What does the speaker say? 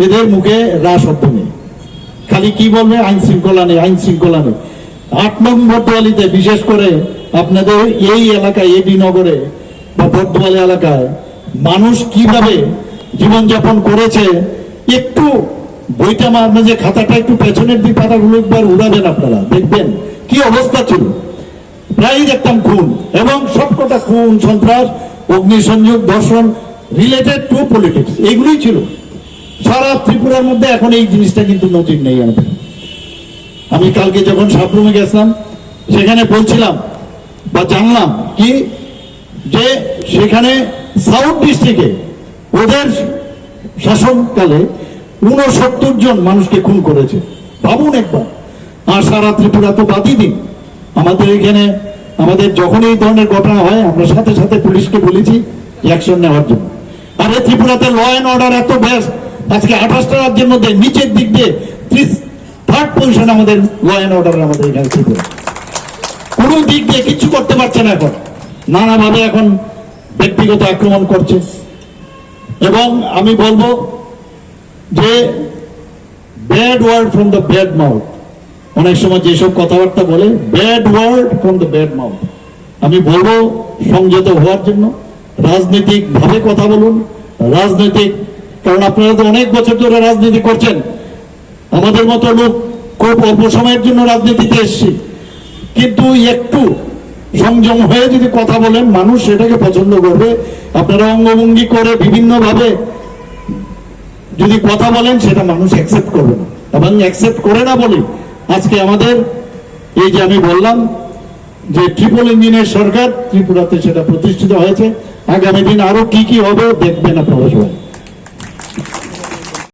এদের মুখে রা শব্দ নেই, খালি কি বলবে আইন শৃঙ্খলা নেই, আইন শৃঙ্খলা নেই। 8 নম্বর বটদোয়ালিতে বিশেষ করে আপনাদের এই এলাকায় এডি নগরে বা বটদোয়ালি এলাকায় মানুষ কিভাবে জীবনযাপন করেছে, একটু বইটা মারবে যে খাতাটা একটু পেছনের দিক পাতাগুলো একবার উড়াবেন, আপনারা দেখবেন কি অবস্থা ছিল। প্রায় দেখতাম খুন, এবং সবকটা খুন, সন্ত্রাস, অগ্নিসংযোগ, ধর্ষণ রিলেটেড টু পলিটিক্স, এইগুলোই ছিল সারা ত্রিপুরার মধ্যে। এখন এই জিনিসটা কিন্তু নজির নেই আমাদের। আমি কালকে যখন সাবরুমে গেছিলাম সেখানে বলছিলাম বা জানলাম কি যে সেখানে সাউথ ডিস্ট্রিক্টে ওদের শাসনকালে 69 জন মানুষকে খুন করেছে, ভাবুন একবার। আর সারা ত্রিপুরা তো বাদই দিন, আমাদের এখানে আমাদের যখন এই ধরনের ঘটনা হয় আমরা সাথে সাথে পুলিশকে বলেছি অ্যাকশন নেওয়ার জন্য। আর এই ত্রিপুরাতে ল অ্যান্ড অর্ডার এত বেস্ট, আজকে 28টা রাজ্যের মধ্যে নিচের দিক দিয়ে 3rd পজিশন আমাদের ল অ্যান্ড অর্ডার আমাদের এখানে ত্রিপুরা। কোন দিক দিয়ে কিছু করতে পারছে না, এখন নানাভাবে এখন ব্যক্তিগত আক্রমণ করছে। এবং আমি বলবো যে bad word from the bad mouth, অনেক সময় যেসব কথাবার্তা বলে bad word from the bad mouth, আমি বলবো সংযত হওয়ার জন্য, রাজনৈতিক ভাবে কথা বলুন। রাজনৈতিক, কারণ আপনারা তো অনেক বছর ধরে রাজনীতি করছেন, আমাদের মতো লোক খুব অল্প সময়ের জন্য রাজনীতিতে এসছি, কিন্তু একটু সংযম হয়ে যদি কথা বলেন মানুষ সেটাকে পছন্দ করবে। আপনারা অঙ্গভঙ্গি করে বিভিন্ন ভাবে যদি কথা বলেন সেটা মানুষ অ্যাকসেপ্ট করবে না, এবং অ্যাকসেপ্ট করে না বলে আজকে আমাদের এই যে আমি বললাম যে ট্রিপল ইঞ্জিনের সরকার ত্রিপুরাতে সেটা প্রতিষ্ঠিত হয়েছে। আগামী দিন আরো কি কি হবে দেখবেন আপনারা সবাই।